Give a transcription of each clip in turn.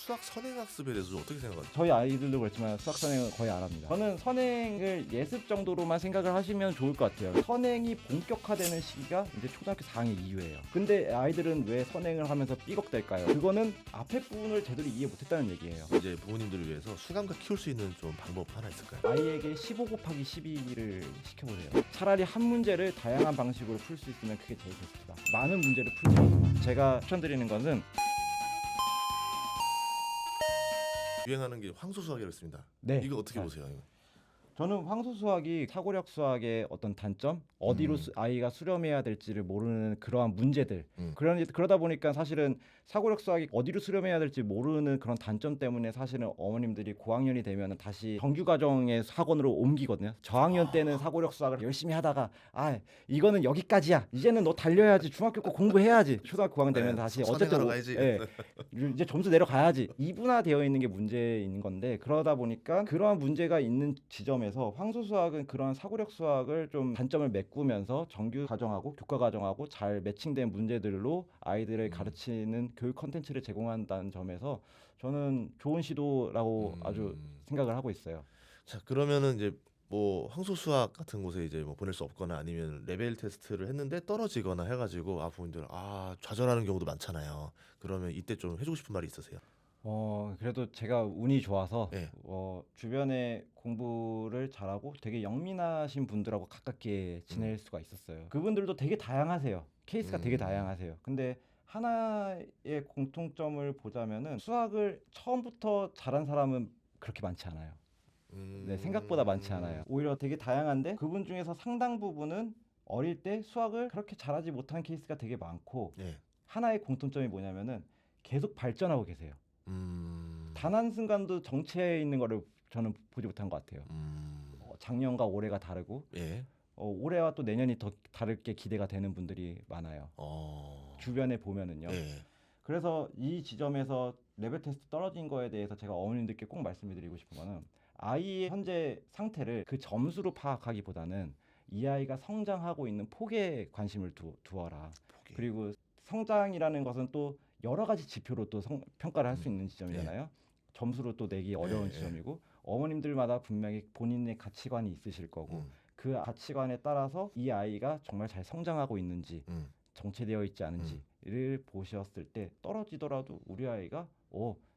수학 선행학습에 대해서 좀 어떻게 생각하세요? 저희 아이들도 그렇지만 수학 선행은 거의 안 합니다. 저는 선행을 예습 정도로만 생각을 하시면 좋을 것 같아요. 선행이 본격화되는 시기가 이제 초등학교 4학년 이후예요. 근데 아이들은 왜 선행을 하면서 삐걱댈까요? 그거는 앞에 부분을 제대로 이해 못했다는 얘기예요. 이제 부모님들을 위해서 수감각 키울 수 있는 좀 방법 하나 있을까요? 아이에게 15 곱하기 12를 시켜보세요. 차라리 한 문제를 다양한 방식으로 풀 수 있으면 그게 제일 좋습니다. 많은 문제를 풀지 않고. 제가 추천드리는 것은 유행하는 게 황소수학이라고 있습니다. 네. 이거 어떻게 보세요? 이거? 저는 황소 수학이 사고력 수학의 어떤 단점, 어디로 아이가 수렴해야 될지를 모르는 그러한 문제들. 그러다 보니까 사실은 사고력 수학이 어디로 수렴해야 될지 모르는 그런 단점 때문에 사실은 어머님들이 고학년이 되면 다시 정규 과정의 학원으로 옮기거든요. 저학년 때는 사고력 수학을 열심히 하다가 이거는 여기까지야. 이제는 너 달려야지. 중학교 거 공부해야지. 초등학교 고학년 되면 네, 다시 선행하러 어쨌든 가야지. 이제 점수 내려가야지. 이분화되어 있는 게 문제인 건데 그러다 보니까 그러한 문제가 있는 지점에서 황소 수학은 그러한 사고력 수학을 좀 단점을 메꾸면서 정규 과정하고 교과 과정하고 잘 매칭된 문제들로 아이들을 가르치는 교육 컨텐츠를 제공한다는 점에서 저는 좋은 시도라고 아주 생각을 하고 있어요. 자, 그러면은 이제 뭐 황소수학 같은 곳에 이제 뭐 보낼 수 없거나 아니면 레벨 테스트를 했는데 떨어지거나 해가지고 부모님들 좌절하는 경우도 많잖아요. 그러면 이때 좀 해주고 싶은 말이 있으세요? 그래도 제가 운이 좋아서 네. 주변에 공부를 잘하고 되게 영민하신 분들하고 가깝게 지낼 수가 있었어요. 그분들도 되게 다양하세요. 케이스가 되게 다양하세요. 근데 하나의 공통점을 보자면은 수학을 처음부터 잘한 사람은 그렇게 많지 않아요. 네, 생각보다 많지 않아요. 오히려 되게 다양한데 그분 중에서 상당 부분은 어릴 때 수학을 그렇게 잘하지 못한 케이스가 되게 많고 네. 하나의 공통점이 뭐냐면은 계속 발전하고 계세요. 단 한순간도 정체해 있는 거를 저는 보지 못한 것 같아요. 작년과 올해가 다르고 예. 올해와 또 내년이 더 다르게 기대가 되는 분들이 많아요. 주변에 보면은요. 예. 그래서 이 지점에서 레벨 테스트 떨어진 거에 대해서 제가 어머님들께 꼭 말씀을 드리고 싶은 거는 아이의 현재 상태를 그 점수로 파악하기보다는 이 아이가 성장하고 있는 폭에 관심을 두어라. 포기. 그리고 성장이라는 것은 또 여러 가지 지표로 또 평가를 할 수 있는 지점이잖아요. 점수로 또 내기 어려운 지점이고 어머님들마다 분명히 본인의 가치관이 있으실 거고 그 가치관에 따라서 이 아이가 정말 잘 성장하고 있는지 정체되어 있지 않은지를 보셨을 때 떨어지더라도 우리 아이가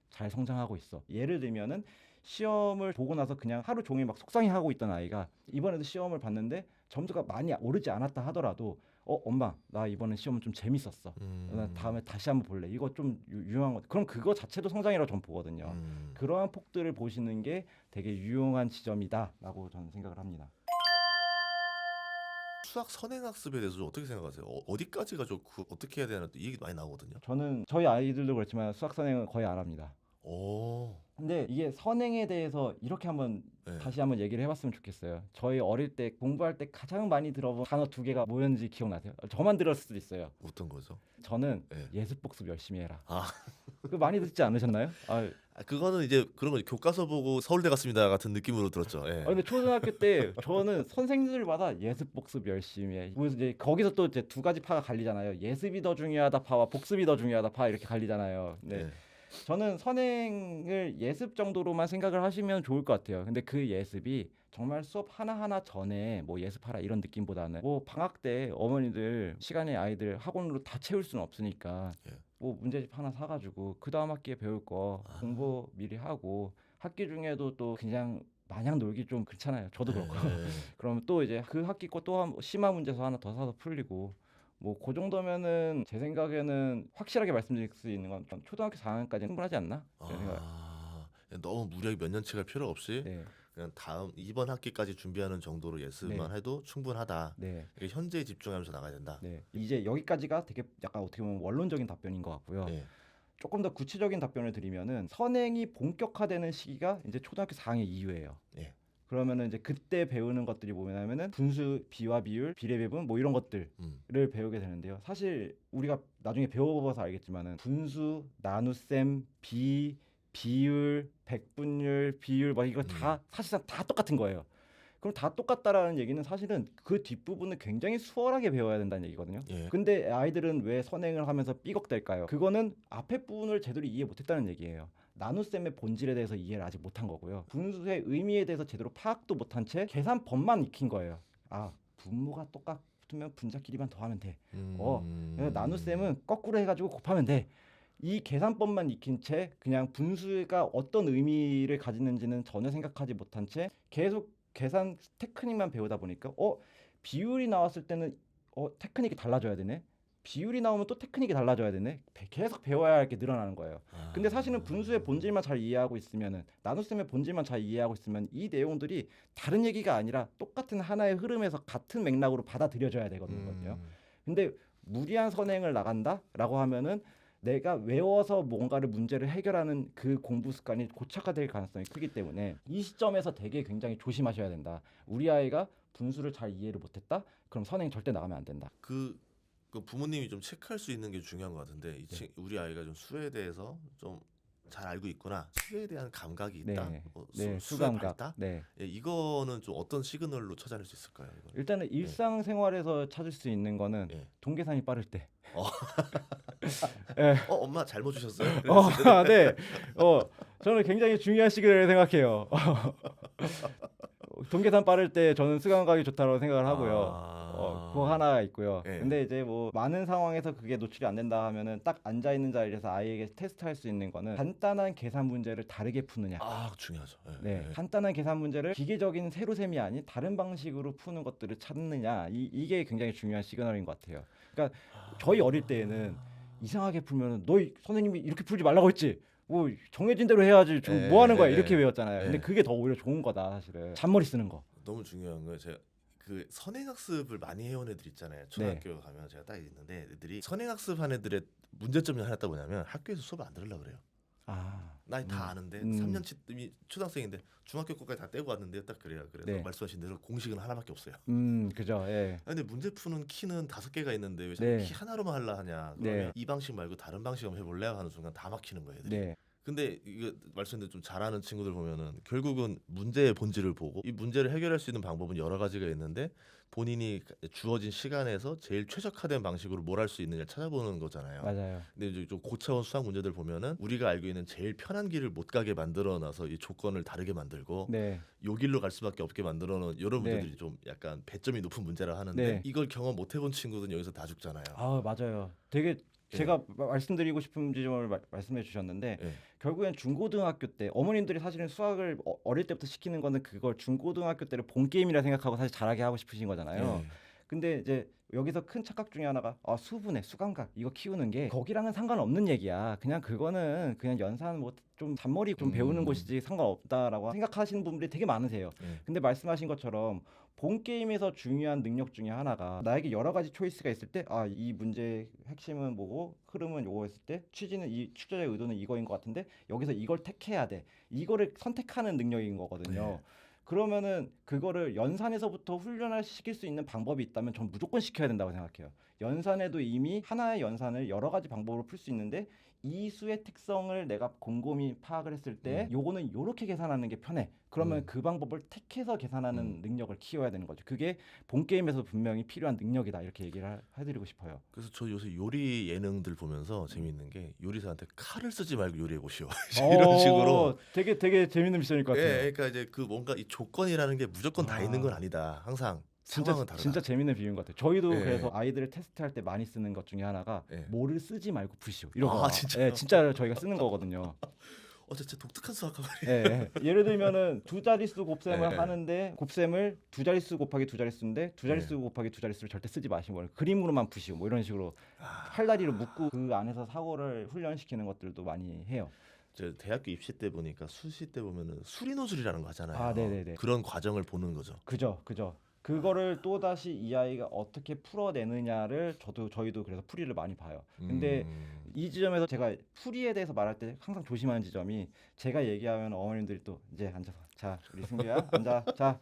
잘 성장하고 있어. 예를 들면은 시험을 보고 나서 그냥 하루 종일 막 속상해하고 있던 아이가 이번에도 시험을 봤는데 점수가 많이 오르지 않았다 하더라도 엄마 나 이번에 시험은 좀 재밌었어. 나 다음에 다시 한번 볼래. 이거 좀 유용한 거. 그럼 그거 자체도 성장이라고 저는 보거든요. 그러한 폭들을 보시는 게 되게 유용한 지점이다라고 저는 생각을 합니다. 수학 선행학습에 대해서 좀 어떻게 생각하세요? 어디까지가 좋고 어떻게 해야 되나 또 얘기 많이 나오거든요. 저는 저희 아이들도 그렇지만 수학 선행은 거의 안 합니다. 오. 근데 이게 선행에 대해서 이렇게 한번 다시 한번 얘기를 해봤으면 좋겠어요. 저희 어릴 때 공부할 때 가장 많이 들어본 단어 2개가 뭐였는지 기억나세요? 저만 들었을 수도 있어요. 어떤 거죠? 저는 네. 예습 복습 열심히 해라. 아, 그거 많이 듣지 않으셨나요? 그거는 이제 그런 거 교과서 보고 서울대 갔습니다 같은 느낌으로 들었죠. 예. 근데 초등학교 때 저는 선생님들마다 예습 복습 열심히 해. 그래서 이제 거기서 또 이제 두 가지 파가 갈리잖아요. 예습이 더 중요하다 파와 복습이 더 중요하다 파 이렇게 갈리잖아요. 네. 네. 저는 선행을 예습 정도로만 생각을 하시면 좋을 것 같아요. 근데 그 예습이 정말 수업 하나하나 전에 뭐 예습하라 이런 느낌보다는 뭐 방학 때 어머니들 시간에 아이들 학원으로 다 채울 수는 없으니까 뭐 문제집 하나 사가지고 그 다음 학기에 배울 거 공부 미리 하고 학기 중에도 또 그냥 마냥 놀기 좀 그렇잖아요. 저도 그렇고. 그러면 또 이제 그 학기 거 또 심화 문제서 하나 더 사서 풀리고 뭐 그 정도면은 제 생각에는 확실하게 말씀드릴 수 있는 건 초등학교 4학년까지는 충분하지 않나? 너무 무리하게 몇 년치 갈 필요 없이 네. 그냥 다음 이번 학기까지 준비하는 정도로 예습만 해도 충분하다. 네. 이게 현재에 집중하면서 나가야 된다. 네. 이제 여기까지가 되게 약간 어떻게 보면 원론적인 답변인 것 같고요. 네. 조금 더 구체적인 답변을 드리면은 선행이 본격화되는 시기가 이제 초등학교 4학년 이후예요. 네. 그러면은 이제 그때 배우는 것들이 뭐냐면은 분수, 비와 비율, 비례배분 뭐 이런 것들을 배우게 되는데요. 사실 우리가 나중에 배워봐서 알겠지만은 분수, 나눗셈, 비율, 백분율, 비율 막 이거 다 사실상 다 똑같은 거예요. 그럼 다 똑같다라는 얘기는 사실은 그 뒷부분을 굉장히 수월하게 배워야 된다는 얘기거든요. 근데 아이들은 왜 선행을 하면서 삐걱댈까요? 그거는 앞에 부분을 제대로 이해 못했다는 얘기예요. 나눗셈의 본질에 대해서 이해를 아직 못한 거고요. 분수의 의미에 대해서 제대로 파악도 못한 채 계산법만 익힌 거예요. 아, 분모가 똑같으면 분자끼리만 더하면 돼. 나눗셈은 거꾸로 해가지고 곱하면 돼. 이 계산법만 익힌 채 그냥 분수가 어떤 의미를 가지는지는 전혀 생각하지 못한 채 계속 계산 테크닉만 배우다 보니까 비율이 나왔을 때는 테크닉이 달라져야 되네. 비율이 나오면 또 테크닉이 달라져야 되네. 계속 배워야 할 게 늘어나는 거예요. 근데 사실은 분수의 본질만 잘 이해하고 있으면은 나눗셈의 본질만 잘 이해하고 있으면 이 내용들이 다른 얘기가 아니라 똑같은 하나의 흐름에서 같은 맥락으로 받아들여져야 되거든요. 근데 무리한 선행을 나간다라고 하면은 내가 외워서 뭔가를 문제를 해결하는 그 공부 습관이 고착화될 가능성이 크기 때문에 이 시점에서 되게 굉장히 조심하셔야 된다. 우리 아이가 분수를 잘 이해를 못했다? 그럼 선행 절대 나가면 안 된다. 그 부모님이 좀 체크할 수 있는 게 중요한 것 같은데 우리 아이가 좀 수에 대해서 좀 잘 알고 있구나. 수에 대한 감각이 있다. 수의 수감각. 발달? 네. 예, 이거는 좀 어떤 시그널로 찾아낼 수 있을까요? 이거는? 일단은 일상생활에서 찾을 수 있는 거는 예. 동계산이 빠를 때. 엄마 잘못 주셨어요? 네. 저는 굉장히 중요한 시기를 생각해요. 동계산 빠를 때 저는 수감각이 좋다고 생각을 하고요. 그거 하나 있고요. 예. 근데 이제 뭐 많은 상황에서 그게 노출이 안 된다 하면은 딱 앉아 있는 자리에서 아이에게 테스트할 수 있는 거는 간단한 계산 문제를 다르게 푸느냐. 중요하죠. 예. 네, 예. 간단한 계산 문제를 기계적인 세로셈이 아닌 다른 방식으로 푸는 것들을 찾느냐. 이게 굉장히 중요한 시그널인 것 같아요. 그러니까 저희 어릴 때에는 이상하게 풀면은 너 선생님이 이렇게 풀지 말라고 했지. 뭐 정해진 대로 해야지. 뭐 하는 거야? 이렇게 외웠잖아요. 근데 그게 더 오히려 좋은 거다 사실은. 잔머리 쓰는 거. 너무 중요한 거예요. 제가 그 선행학습을 많이 해온 애들 있잖아요. 초등학교 가면 제가 딱 있는데 애들이 선행학습한 애들의 문제점이 하나 딱 뭐냐면 학교에서 수업 안 들으려고 그래요. 나 다 아는데 3년치 이미 초등학생인데 중학교 거까지 다 떼고 왔는데 딱 그래요. 그래서 네. 말씀하신 대로 공식은 하나밖에 없어요. 그죠. 예. 근데 문제 푸는 키는 5개가 있는데 왜 자꾸 키 하나로만 하려 하냐. 그러면 이 방식 말고 다른 방식 한번 해볼래요? 하는 순간 다 막히는 거예요. 애들이. 네. 근데 이거 말씀드린 좀 잘하는 친구들 보면은 결국은 문제의 본질을 보고 이 문제를 해결할 수 있는 방법은 여러 가지가 있는데 본인이 주어진 시간에서 제일 최적화된 방식으로 뭘 할 수 있느냐 찾아보는 거잖아요. 맞아요. 근데 이제 좀 고차원 수학 문제들 보면은 우리가 알고 있는 제일 편한 길을 못 가게 만들어놔서 이 조건을 다르게 만들고 네. 요 길로 갈 수밖에 없게 만들어놓은 이런 문제들이 좀 약간 배점이 높은 문제라 하는데 이걸 경험 못 해본 친구들은 여기서 다 죽잖아요. 맞아요. 되게 제가 말씀드리고 싶은 지점을 말씀해 주셨는데 결국엔 중고등학교 때 어머님들이 사실은 수학을 어릴 때부터 시키는 거는 그걸 중고등학교 때를 본 게임이라 생각하고 사실 잘하게 하고 싶으신 거잖아요. 근데 이제 여기서 큰 착각 중에 하나가 수분해 수감각 이거 키우는 게 거기랑은 상관없는 얘기야. 그냥 그거는 그냥 연산 뭐 좀 잔머리 좀 배우는 곳이지 상관없다라고 생각하시는 분들이 되게 많으세요. 근데 말씀하신 것처럼 본 게임에서 중요한 능력 중에 하나가 나에게 여러 가지 초이스가 있을 때 이 문제의 핵심은 뭐고 흐름은 요거 했을 때 취지는 이 출제자의 의도는 이거인 것 같은데 여기서 이걸 택해야 돼. 이거를 선택하는 능력인 거거든요. 그러면은 그거를 연산에서부터 훈련을 시킬 수 있는 방법이 있다면 전 무조건 시켜야 된다고 생각해요. 연산에도 이미 하나의 연산을 여러 가지 방법으로 풀 수 있는데 이 수의 특성을 내가 곰곰이 파악을 했을 때 요거는 요렇게 계산하는 게 편해. 그러면 그 방법을 택해서 계산하는 능력을 키워야 되는 거죠. 그게 본 게임에서 분명히 필요한 능력이다. 이렇게 얘기를 해드리고 싶어요. 그래서 저 요새 요리 예능들 보면서 재밌는 게 요리사한테 칼을 쓰지 말고 요리해 보시오. 이런 이런 식으로 되게 재밌는 미션일 것 같아요. 그러니까 이제 그 뭔가 이 조건이라는 게 무조건 다 있는 건 아니다. 항상 상황은 다르다. 진짜 재밌는 비유인 것 같아요. 저희도 그래서 아이들을 테스트할 때 많이 쓰는 것 중에 하나가 뭐를 쓰지 말고 푸시오. 이런 거. 진짜 저희가 쓰는 거거든요. 진짜 독특한 수학하고. 예를 들면은 두 자릿수 곱셈을 하는데 곱셈을 두 자릿수 곱하기 두 자릿수인데 두 자릿수 곱하기 두 자릿수를 절대 쓰지 마시고 그림으로만 푸시오. 뭐 이런 식으로 팔다리를 묶고 그 안에서 사고를 훈련시키는 것들도 많이 해요. 저 대학교 입시 때 보니까 수시 때 보면은 수리노즐이라는 거 하잖아요. 네네네. 그런 과정을 보는 거죠. 그죠. 그거를 또 다시 이 아이가 어떻게 풀어내느냐를 저희도 그래서 풀이를 많이 봐요. 근데 이 지점에서 제가 풀이에 대해서 말할 때 항상 조심하는 지점이 제가 얘기하면 어머님들이 또 이제 앉아서 자 우리 승규야 앉아 자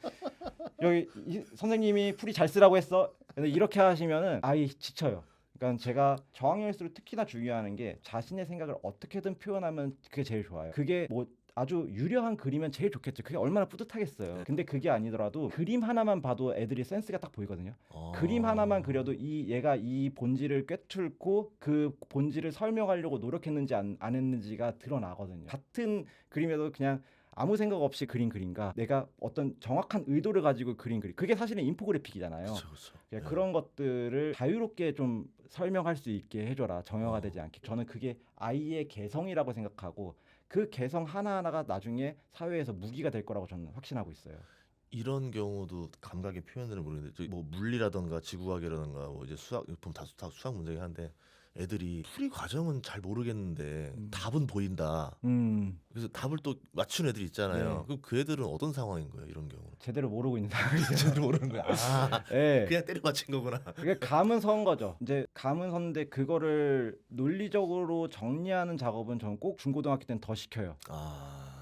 여기 선생님이 풀이 잘 쓰라고 했어. 근데 이렇게 하시면은 아이 지쳐요. 그러니까 제가 저학년일수록 특히나 중요한 게 자신의 생각을 어떻게든 표현하면 그게 제일 좋아요. 그게 뭐 아주 유려한 그림은 제일 좋겠죠. 그게 얼마나 뿌듯하겠어요. 네. 근데 그게 아니더라도 그림 하나만 봐도 애들이 센스가 딱 보이거든요. 그림 하나만 그려도 얘가 이 본질을 꿰뚫고 그 본질을 설명하려고 노력했는지 안 했는지가 드러나거든요. 같은 그림에도 그냥 아무 생각 없이 그린 그림과 내가 어떤 정확한 의도를 가지고 그린 그림, 그게 사실은 인포그래픽이잖아요. 그렇죠. 네. 그런 것들을 자유롭게 좀 설명할 수 있게 해줘라. 정형화되지 않게. 저는 그게 아이의 개성이라고 생각하고 그 개성 하나하나가 나중에 사회에서 무기가 될 거라고 저는 확신하고 있어요. 이런 경우도 감각의 표현을 모르는데 저기 뭐 물리라던가 지구과학이라던가 뭐 이제 수학 보면 다 수학 문제긴 한데 애들이 풀이 과정은 잘 모르겠는데 답은 보인다. 그래서 답을 또 맞춘 애들이 있잖아요. 네. 그럼 그 애들은 어떤 상황인 거예요? 이런 경우는 제대로 모르고 있는 상황이죠. 제대로 모르는 거야. 아, 네. 그냥 때려 맞힌 거구나. 그게 감은 선 거죠. 이제 감은 섰는데 그거를 논리적으로 정리하는 작업은 저는 꼭 중고등학교 때는 더 시켜요.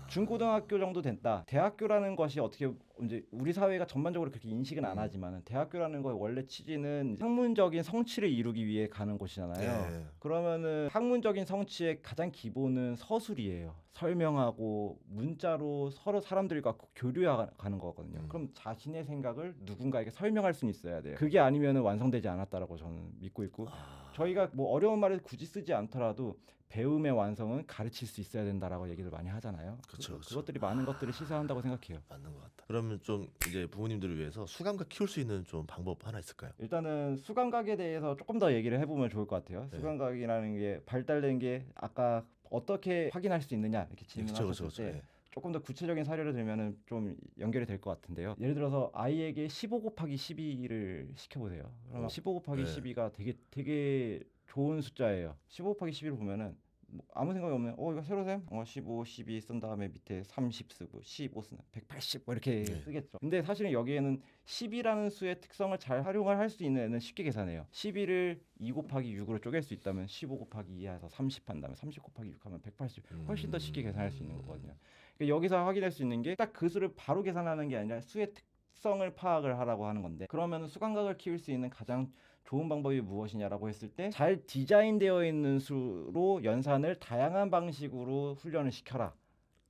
중고등학교 정도 됐다. 대학교라는 것이 어떻게 이제 우리 사회가 전반적으로 그렇게 인식은 안 하지만 대학교라는 거의 원래 취지는 학문적인 성취를 이루기 위해 가는 곳이잖아요. 네. 그러면은 학문적인 성취의 가장 기본은 서술이에요. 설명하고 문자로 서로 사람들과 교류하는 거거든요. 그럼 자신의 생각을 누군가에게 설명할 수는 있어야 돼요. 그게 아니면은 완성되지 않았다라고 저는 믿고 있고 저희가 뭐 어려운 말을 굳이 쓰지 않더라도 배움의 완성은 가르칠 수 있어야 된다라고 얘기를 많이 하잖아요. 그쵸. 그것들이 많은 것들을 시사한다고 생각해요. 맞는 것 같다. 그러면 좀 이제 부모님들을 위해서 수감각 키울 수 있는 좀 방법 하나 있을까요? 일단은 수감각에 대해서 조금 더 얘기를 해보면 좋을 것 같아요. 네. 수감각이라는 게 발달된 게 아까 어떻게 확인할 수 있느냐 이렇게 질문하셨을 그쵸. 때 네. 조금 더 구체적인 사례를 들면은 좀 연결이 될 것 같은데요. 예를 들어서 아이에게 15 곱하기 12를 시켜보세요. 그러면 15 곱하기 네. 12가 되게 좋은 숫자예요. 15 곱하기 12를 보면은 뭐 아무 생각이 없는 이거 세로셈 15, 12 쓴 다음에 밑에 30 쓰고 15 쓰나 180 뭐 이렇게 네. 쓰겠죠. 근데 사실은 여기에는 10이라는 수의 특성을 잘 활용을 할 수 있는 애는 쉽게 계산해요. 11을 2 곱하기 6으로 쪼갤 수 있다면 15 곱하기 2해서 30 한다면 30 곱하기 6 하면 180 훨씬 더 쉽게 계산할 수 있는 거거든요. 그러니까 여기서 확인할 수 있는 게 딱 그 수를 바로 계산하는 게 아니라 수의 특성을 파악을 하라고 하는 건데 그러면 수감각을 키울 수 있는 가장 좋은 방법이 무엇이냐라고 했을 때 잘 디자인되어 있는 수로 연산을 다양한 방식으로 훈련을 시켜라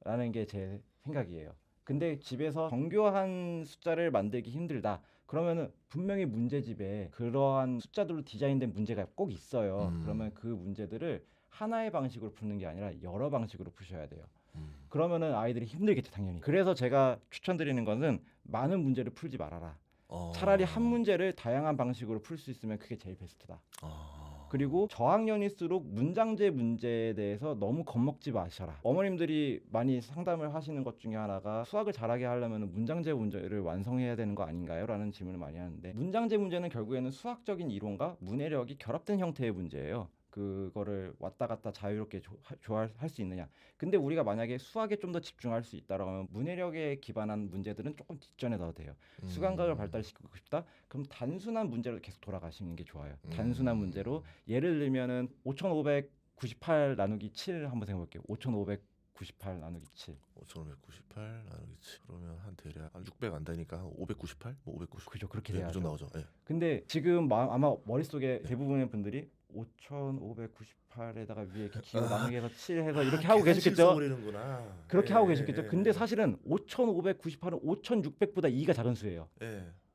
라는 게 제 생각이에요. 근데 집에서 정교한 숫자를 만들기 힘들다. 그러면은 분명히 문제집에 그러한 숫자들로 디자인된 문제가 꼭 있어요. 그러면 그 문제들을 하나의 방식으로 푸는 게 아니라 여러 방식으로 푸셔야 돼요. 그러면은 아이들이 힘들겠죠, 당연히. 그래서 제가 추천드리는 것은 많은 문제를 풀지 말아라. 차라리 한 문제를 다양한 방식으로 풀 수 있으면 그게 제일 베스트다. 그리고 저학년일수록 문장제 문제에 대해서 너무 겁먹지 마셔라. 어머님들이 많이 상담을 하시는 것 중에 하나가 수학을 잘하게 하려면 문장제 문제를 완성해야 되는 거 아닌가요? 라는 질문을 많이 하는데 문장제 문제는 결국에는 수학적인 이론과 문해력이 결합된 형태의 문제예요. 그거를 왔다 갔다 자유롭게 조합할 수 있느냐. 근데 우리가 만약에 수학에 좀 더 집중할 수 있다라고 하면 문해력에 기반한 문제들은 조금 뒷전에 둬도 돼요. 수감각을 발달시키고 싶다? 그럼 단순한 문제로 계속 돌아가시는 게 좋아요. 단순한 문제로 예를 들면은 5598 나누기 7 한번 생각해 볼게요. 5598 나누기 7. 5598 나누기 7 그러면 한 대략 한 600 안 되니까 한 598? 뭐 590. 그죠. 그렇게 네, 돼야죠. 무조건 나오죠. 네. 근데 지금 아마 머릿속에 대부분의 분들이 5598에다가 위에 이렇게 기호 나누기 해서 7 해서 이렇게 하고 계셨겠죠. 그렇게 하고 계셨겠죠. 근데 사실은 5598은 5600보다 2가 작은 수예요.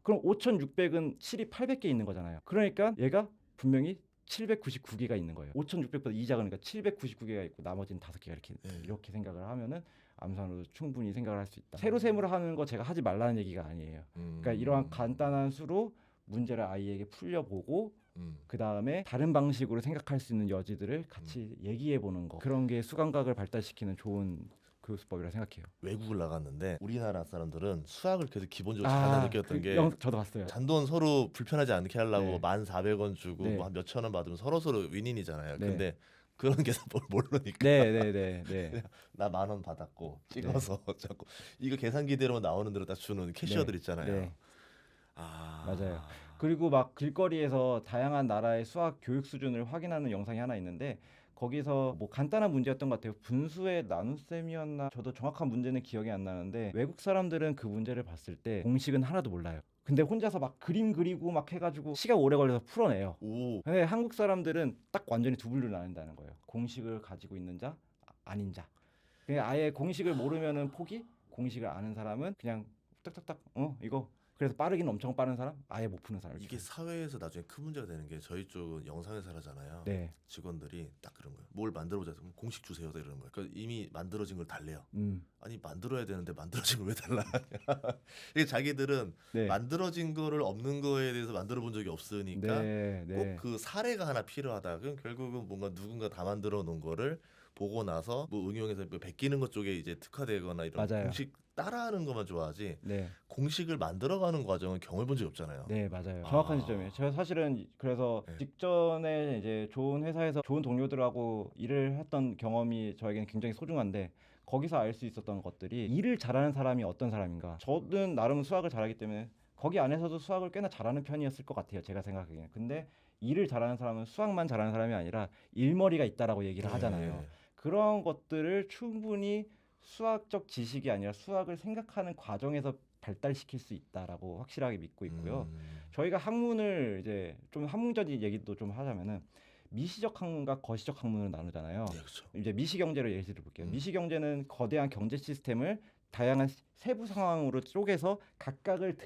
그럼 5600은 7이 800개 있는 거잖아요. 그러니까 얘가 분명히 799개가 있는 거예요. 5600보다 2 작으니까 799개가 있고 나머지는 5개가 이렇게 생각을 하면은 암산으로 충분히 생각을 할 수 있다. 세로셈으로 하는 거 제가 하지 말라는 얘기가 아니에요. 그러니까 이러한 간단한 수로 문제를 아이에게 풀려보고 그 다음에 다른 방식으로 생각할 수 있는 여지들을 같이 얘기해보는 거. 그런 게 수감각을 발달시키는 좋은 교수법이라 생각해요. 외국을 나갔는데 우리나라 사람들은 수학을 계속 기본적으로 잘하는 느꼈던 게 저도 봤어요. 잔돈 서로 불편하지 않게 하려고 네. 1,400원 주고 네. 뭐 한 몇천 원 받으면 서로 윈윈이잖아요. 네. 근데 그런 계산법을 모르니까 네. 나 10,000원 받았고 찍어서 자꾸 이거 계산기대로 나오는 대로 딱 주는 캐셔들 있잖아요. 네. 아 맞아요. 그리고 막 길거리에서 다양한 나라의 수학 교육 수준을 확인하는 영상이 하나 있는데 거기서 뭐 간단한 문제였던 것 같아요. 분수의 나눗셈이었나? 저도 정확한 문제는 기억이 안 나는데 외국 사람들은 그 문제를 봤을 때 공식은 하나도 몰라요. 근데 혼자서 막 그림 그리고 막 해가지고 시간 오래 걸려서 풀어내요. 근데 한국 사람들은 딱 완전히 두 분류로 나뉜다는 거예요. 공식을 가지고 있는 자, 아닌 자. 그냥 아예 공식을 모르면은 포기, 공식을 아는 사람은 그냥 딱딱딱 이거 그래서 빠르긴 엄청 빠른 사람, 아예 못 푸는 사람. 이게 사회에서 나중에 큰 문제가 되는 게 저희 쪽은 영상회사를 하잖아요. 네. 직원들이 딱 그런 거예요. 뭘 만들어보자. 그럼 공식 주세요. 이러는 거예요. 그러니까 이미 만들어진 걸 달래요. 아니 만들어야 되는데 만들어진 걸 왜 달라? 이게 자기들은 네. 만들어진 거를 없는 거에 대해서 만들어 본 적이 없으니까 네. 네. 꼭 그 사례가 하나 필요하다. 그럼 결국은 뭔가 누군가 다 만들어 놓은 거를 보고 나서 뭐 응용해서 뭐 베끼는 것 쪽에 이제 특화되거나 이런 맞아요. 공식 따라하는 것만 좋아하지 네. 공식을 만들어가는 과정은 경험해 본 적이 없잖아요. 네, 맞아요. 정확한 지점이에요. 제가 사실은 그래서 네. 직전에 이제 좋은 회사에서 좋은 동료들하고 일을 했던 경험이 저에게는 굉장히 소중한데 거기서 알 수 있었던 것들이 일을 잘하는 사람이 어떤 사람인가. 저는 나름 수학을 잘하기 때문에 거기 안에서도 수학을 꽤나 잘하는 편이었을 것 같아요. 제가 생각하기에는. 근데 일을 잘하는 사람은 수학만 잘하는 사람이 아니라 일머리가 있다라고 얘기를 하잖아요. 네. 그런 것들을 충분히 수학적 지식이 아니라 수학을 생각하는 과정에서 발달시킬 수 있다라고 확실하게 믿고 있고요. 저희가 학문을 이제 좀 학문적인 얘기도 좀 하자면은 미시적 학문과 거시적 학문을 나누잖아요. 네, 그렇죠. 이제 미시경제로 예를 들어볼게요. 음. 미시경제는 거대한 경제 시스템을 다양한 세부 상황으로 쪼개서 각각을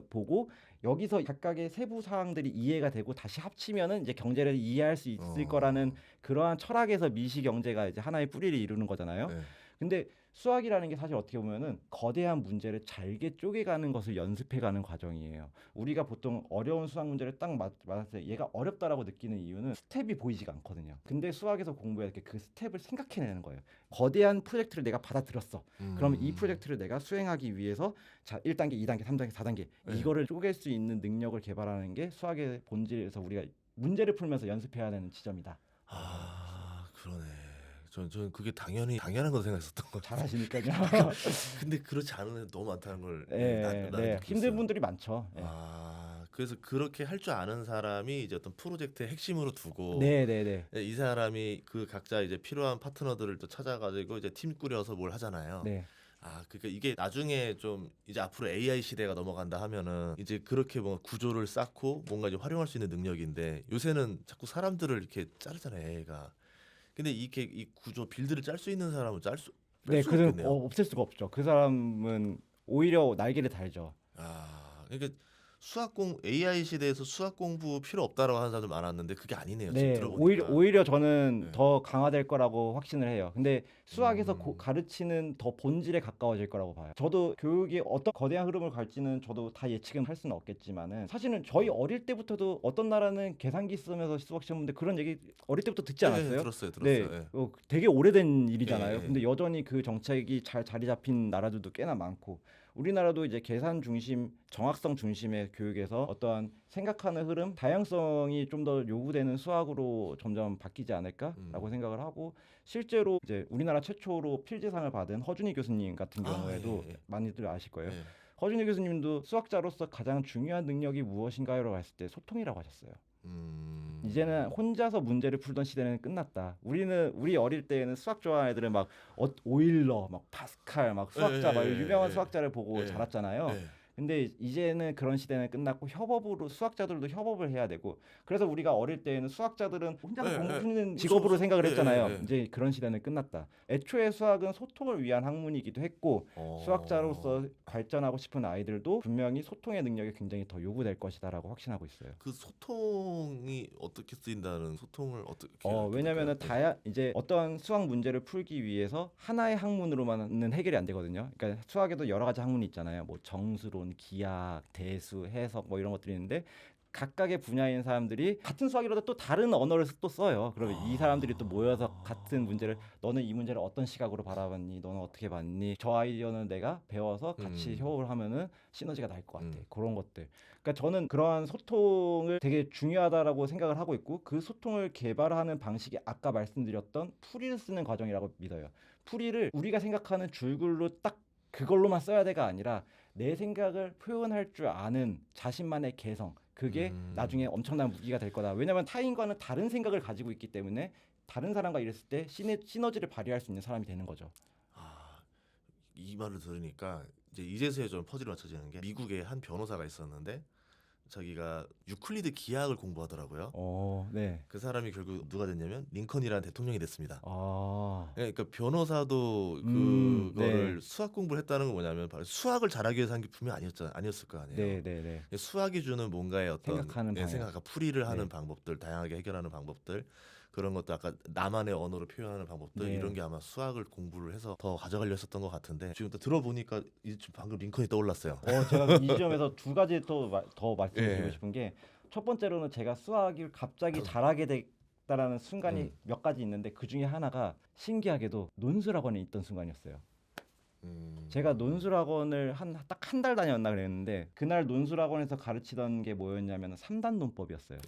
보고 여기서 각각의 세부 사항들이 이해가 되고 다시 합치면은 이제 경제를 이해할 수 있을 거라는 그러한 철학에서 미시경제가 이제 하나의 뿌리를 이루는 거잖아요. 네. 근데 수학이라는 게 사실 어떻게 보면은 거대한 문제를 잘게 쪼개가는 것을 연습해가는 과정이에요. 우리가 보통 어려운 수학 문제를 딱 맞았을 때 얘가 어렵다라고 느끼는 이유는 스텝이 보이지가 않거든요. 근데 수학에서 공부할 때 그 스텝을 생각해내는 거예요. 거대한 프로젝트를 내가 받아들였어. 그러면 이 프로젝트를 내가 수행하기 위해서 자 1단계, 2단계, 3단계, 4단계 네. 이거를 쪼갤 수 있는 능력을 개발하는 게 수학의 본질에서 우리가 문제를 풀면서 연습해야 되는 지점이다. 아, 그러네. 저는 그게 당연한 거 생각했었던 거예요. 잘하시니까요. 근데 그렇지 않은 애들 너무 많다는 걸 네, 나는 네. 느끼고 힘든 있어요. 분들이 많죠. 네. 그래서 그렇게 할 줄 아는 사람이 이제 어떤 프로젝트의 핵심으로 두고 네, 네, 네. 이 사람이 그 각자 이제 필요한 파트너들을 또 찾아가지고 이제 팀 꾸려서 뭘 하잖아요. 네. 그러니까 이게 나중에 좀 이제 앞으로 AI 시대가 넘어간다 하면은 이제 그렇게 뭔가 구조를 쌓고 뭔가 이제 활용할 수 있는 능력인데 요새는 자꾸 사람들을 이렇게 자르잖아요, AI가. 근데 이렇게 이 구조 빌드를 짤 수 있는 사람은 뺄 네, 수 그는 없겠네요. 없앨 수가 없죠. 그 사람은 오히려 날개를 달죠. 그러니까 AI 시대에서 수학 공부 필요 없다라고 하는 사람들 많았는데 그게 아니네요. 지금 네, 들어보니까. 오히려 저는 네. 더 강화될 거라고 확신을 해요. 근데 수학에서 음. 가르치는 더 본질에 가까워질 거라고 봐요. 저도 교육이 어떤 거대한 흐름을 갈지는 저도 다 예측은 할 수는 없겠지만은 사실은 저희 어릴 때부터도 어떤 나라는 계산기 쓰면서 수학 시험 보는데 그런 얘기 어릴 때부터 듣지 않았어요? 들었어요. 네, 예. 되게 오래된 일이잖아요. 예, 예. 근데 여전히 그 정책이 잘 자리 잡힌 나라들도 꽤나 많고 우리나라도 이제 계산 중심, 정확성 중심의 교육에서 어떠한 생각하는 흐름, 다양성이 좀 더 요구되는 수학으로 점점 바뀌지 않을까라고 생각을 하고 실제로 이제 우리나라 최초로 필지상을 받은 허준희 교수님 같은 경우에도 예. 많이들 아실 거예요. 예. 허준희 교수님도 수학자로서 가장 중요한 능력이 무엇인가요라고 했을 때 소통이라고 하셨어요. 이제는 혼자서 문제를 풀던 시대는 끝났다. 우리 어릴 때에는 수학 좋아하는 애들은 막 오일러, 막 파스칼, 막 수학자, 막 유명한 수학자를 보고 예. 자랐잖아요. 예. 근데 이제는 그런 시대는 끝났고 협업으로 수학자들도 협업을 해야 되고 그래서 우리가 어릴 때에는 수학자들은 혼자서 공부 푸는 직업으로 생각을 했잖아요. 이제 그런 시대는 끝났다. 애초에 수학은 소통을 위한 학문이기도 했고 수학자로서 발전하고 싶은 아이들도 분명히 소통의 능력이 굉장히 더 요구될 것이다라고 확신하고 있어요. 그 소통이 어떻게 쓰인다는 소통을 어떻게 왜냐면은 이제 어떤 수학 문제를 풀기 위해서 하나의 학문으로만은 해결이 안 되거든요. 그러니까 수학에도 여러 가지 학문이 있잖아요. 뭐 정수론, 기하, 대수, 해석 뭐 이런 것들이 있는데 각각의 분야인 사람들이 같은 수학이라도 또 다른 언어를 또 써요. 그러면 이 사람들이 또 모여서 같은 문제를 너는 이 문제를 어떤 시각으로 바라봤니? 너는 어떻게 봤니? 저 아이디어는 내가 배워서 같이 협업을 하면은 시너지가 날 것 같아. 그런 것들. 그러니까 저는 그러한 소통을 되게 중요하다라고 생각을 하고 있고 그 소통을 개발하는 방식이 아까 말씀드렸던 풀이를 쓰는 과정이라고 믿어요. 풀이를 우리가 생각하는 줄글로 딱 그걸로만 써야 돼가 아니라 내 생각을 표현할 줄 아는 자신만의 개성 그게 나중에 엄청난 무기가 될 거다. 왜냐하면 타인과는 다른 생각을 가지고 있기 때문에 다른 사람과 일했을 때 시너지를 발휘할 수 있는 사람이 되는 거죠. 이 말을 들으니까 이제서야 좀 퍼즐이 맞춰지는 게 미국에 한 변호사가 있었는데 자기가 유클리드 기하학을 공부하더라고요. 네. 그 사람이 결국 누가 됐냐면 링컨이라는 대통령이 됐습니다. 아, 그러니까 변호사도 네. 그거를 수학 공부를 했다는 건 뭐냐면 바로 수학을 잘하기 위해서 한 게 분명 아니었을 거 아니에요. 네, 네, 네. 수학이 주는 뭔가의 어떤 생각하는 방향. 생각과 풀이를 하는 네. 방법들, 다양하게 해결하는 방법들, 그런 것도 아까 나만의 언어로 표현하는 방법들, 네. 이런 게 아마 수학을 공부를 해서 더 가져가려 했었던 것 같은데, 지금 또 들어보니까 지금 방금 링컨이 떠올랐어요. 제가 이 지점에서 두 가지 더 말씀드리고 예. 싶은 게, 첫 번째로는 제가 수학을 갑자기 잘하게 됐다라는 순간이 몇 가지 있는데, 그 중에 하나가 신기하게도 논술학원에 있던 순간이었어요. 제가 논술학원을 딱 한 달 다녔나 그랬는데, 그날 논술학원에서 가르치던 게 뭐였냐면 3단 논법이었어요.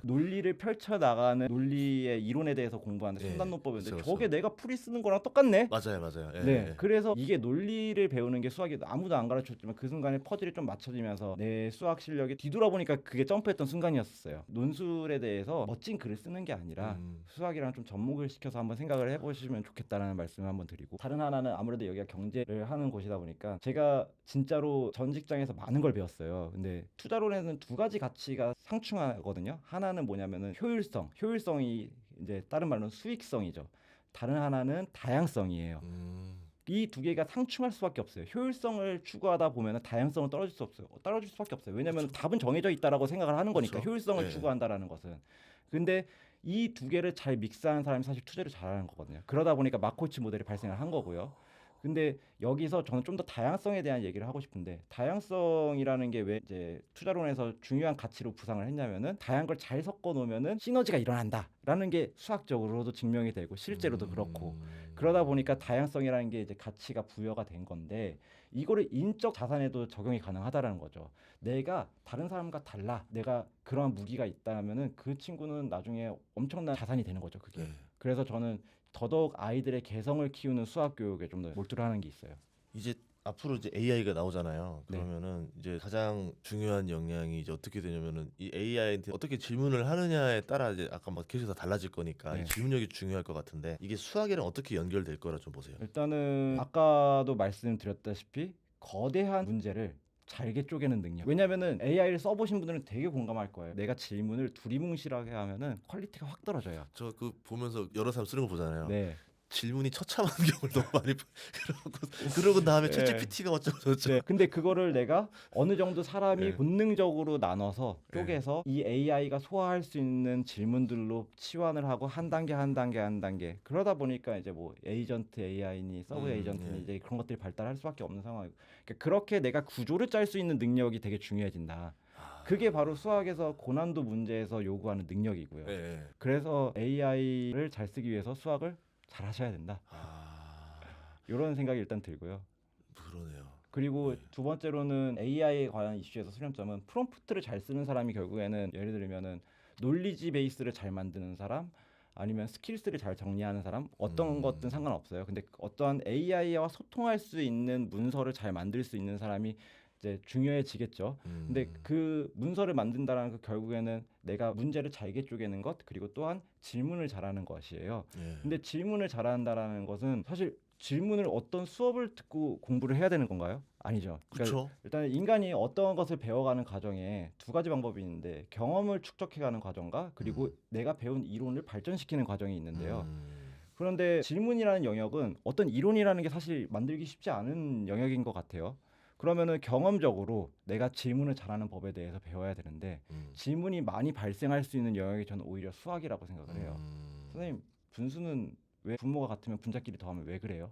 논리를 펼쳐 나가는 논리의 이론에 대해서 공부하는 예, 3단 논법이었는데, 그쵸, 그쵸. 저게 내가 풀이 쓰는 거랑 똑같네. 맞아요. 예, 네, 예. 그래서 이게 논리를 배우는 게 수학이 아무도 안 가르쳤지만 그 순간에 퍼즐이 좀 맞춰지면서 내 수학 실력이 뒤돌아보니까 그게 점프했던 순간이었어요. 논술에 대해서 멋진 글을 쓰는 게 아니라 수학이랑 좀 접목을 시켜서 한번 생각을 해보시면 좋겠다라는 말씀을 한번 드리고, 다른 하나는 아무래도 여기가 경제를 하는 곳이다 보니까 제가 진짜로 전 직장에서 많은 걸 배웠어요. 근데 투자론에는 두 가지 가치가 상충하거든요. 하나는 뭐냐면은 효율성이 이제 다른 말로는 수익성이죠. 다른 하나는 다양성이에요. 이 두 개가 상충할 수밖에 없어요. 효율성을 추구하다 보면 다양성은 떨어질 수밖에 없어요. 왜냐하면 답은 정해져 있다라고 생각을 하는 거니까, 그쵸. 효율성을 예. 추구한다라는 것은. 근데 이 두 개를 잘 믹스하는 사람이 사실 투자를 잘하는 거거든요. 그러다 보니까 마코치 모델이 발생을 한 거고요. 근데 여기서 저는 좀 더 다양성에 대한 얘기를 하고 싶은데, 다양성이라는 게 왜 이제 투자론에서 중요한 가치로 부상을 했냐면은, 다양한 걸 잘 섞어 놓으면은 시너지가 일어난다라는 게 수학적으로도 증명이 되고 실제로도 그렇고, 그러다 보니까 다양성이라는 게 이제 가치가 부여가 된 건데, 이거를 인적 자산에도 적용이 가능하다라는 거죠. 내가 다른 사람과 달라, 내가 그러한 무기가 있다면은 그 친구는 나중에 엄청난 자산이 되는 거죠, 그게. 네. 그래서 저는 더더욱 아이들의 개성을 키우는 수학 교육에 좀 더 몰두를 하는 게 있어요. 이제 앞으로 이제 AI가 나오잖아요. 네. 그러면은 이제 가장 중요한 역량이 이제 어떻게 되냐면은 이 AI한테 어떻게 질문을 하느냐에 따라 이제 아까 막 계속 다 달라질 거니까 네. 이 질문력이 중요할 것 같은데, 이게 수학이랑 어떻게 연결될 거라 좀 보세요. 일단은 아까도 말씀드렸다시피 거대한 문제를 잘게 쪼개는 능력. 왜냐면은 AI를 써보신 분들은 되게 공감할 거예요. 내가 질문을 두리뭉실하게 하면은 퀄리티가 확 떨어져요. 저 그 보면서 여러 사람 쓰는 거 보잖아요. 네. 질문이 처참한 경우를 너무 많이 그러고 다음에 네. 챗GPT가 어쩌고 저쩌고. 네. 근데 그거를 내가 어느 정도 사람이 네. 본능적으로 나눠서 네. 쪼개서 이 AI가 소화할 수 있는 질문들로 치환을 하고 한 단계 그러다 보니까 이제 뭐 에이전트 AI니 서브 에이전트니 예. 이제 그런 것들이 발달할 수밖에 없는 상황이고, 그러니까 그렇게 내가 구조를 짤 수 있는 능력이 되게 중요해진다. 그게 바로 수학에서 고난도 문제에서 요구하는 능력이고요. 예. 그래서 AI를 잘 쓰기 위해서 수학을 잘 하셔야 된다. 이런 생각이 일단 들고요. 그러네요. 그리고 네. 두 번째로는 AI에 관한 이슈에서 수렴점은, 프롬프트를 잘 쓰는 사람이 결국에는 예를 들면은 논리지 베이스를 잘 만드는 사람, 아니면 스킬스를 잘 정리하는 사람, 어떤 것든 상관없어요. 근데 어떠한 AI와 소통할 수 있는 문서를 잘 만들 수 있는 사람이 이제 중요해지겠죠. 근데 그 문서를 만든다라는 그 결국에는 내가 문제를 잘게 쪼개는 것, 그리고 또한 질문을 잘하는 것이에요. 예. 근데 질문을 잘한다라는 것은 사실 질문을 어떤 수업을 듣고 공부를 해야 되는 건가요? 아니죠. 그러니까 그렇죠. 일단 인간이 어떤 것을 배워가는 과정에 두 가지 방법이 있는데, 경험을 축적해가는 과정과 그리고 내가 배운 이론을 발전시키는 과정이 있는데요. 그런데 질문이라는 영역은 어떤 이론이라는 게 사실 만들기 쉽지 않은 영역인 것 같아요. 그러면은 경험적으로 내가 질문을 잘하는 법에 대해서 배워야 되는데, 질문이 많이 발생할 수 있는 영역이 저는 오히려 수학이라고 생각을 해요. 선생님, 분수는 왜 분모가 같으면 분자끼리 더하면 왜 그래요?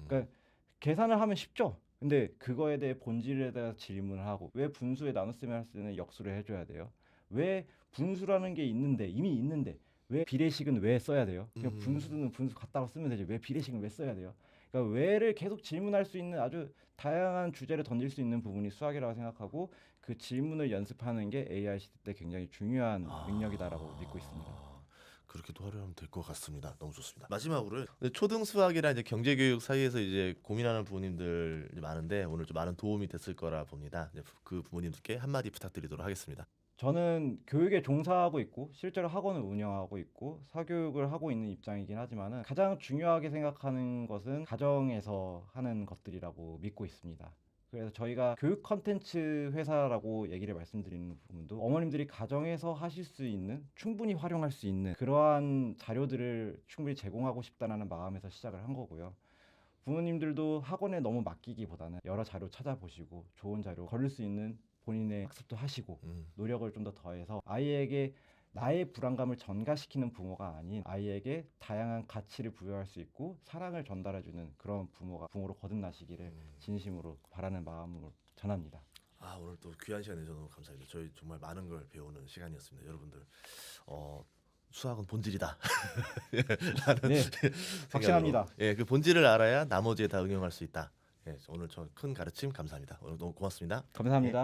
그러니까 계산을 하면 쉽죠. 근데 그거에 대해 본질에 대해서 질문을 하고, 왜 분수에 나눗셈을 할 때는 역수를 해줘야 돼요? 왜 분수라는 게 있는데, 이미 있는데 왜 비례식은 왜 써야 돼요? 그냥 분수는 분수 같다고 쓰면 되지 왜 비례식은 왜 써야 돼요? 그러니까 왜를 계속 질문할 수 있는 아주 다양한 주제를 던질 수 있는 부분이 수학이라고 생각하고, 그 질문을 연습하는 게 AI 시대 때 굉장히 중요한 능력이다라고 믿고 있습니다. 그렇게도 활용하면 될 것 같습니다. 너무 좋습니다. 마지막으로 초등 수학이랑 이제 경제 교육 사이에서 이제 고민하는 부모님들 많은데, 오늘 좀 많은 도움이 됐을 거라 봅니다. 이제 그 부모님들께 한마디 부탁드리도록 하겠습니다. 저는 교육에 종사하고 있고 실제로 학원을 운영하고 있고 사교육을 하고 있는 입장이긴 하지만은, 가장 중요하게 생각하는 것은 가정에서 하는 것들이라고 믿고 있습니다. 그래서 저희가 교육 컨텐츠 회사라고 얘기를 말씀드리는 부분도 어머님들이 가정에서 하실 수 있는 충분히 활용할 수 있는 그러한 자료들을 충분히 제공하고 싶다는 마음에서 시작을 한 거고요. 부모님들도 학원에 너무 맡기기보다는 여러 자료 찾아보시고 좋은 자료 걸릴 수 있는 본인의 학습도 하시고 노력을 좀 더 더해서 아이에게 나의 불안감을 전가시키는 부모가 아닌 아이에게 다양한 가치를 부여할 수 있고 사랑을 전달해주는 그런 부모가 부모로 거듭나시기를 진심으로 바라는 마음으로 전합니다. 아, 오늘 또 귀한 시간 내줘서 너무 감사합니다. 저희 정말 많은 걸 배우는 시간이었습니다. 여러분들 수학은 본질이다. 네, 생각으로. 확신합니다. 예, 그 본질을 알아야 나머지에 다 응용할 수 있다. 예, 오늘 저 큰 가르침 감사합니다. 오늘 너무 고맙습니다. 감사합니다.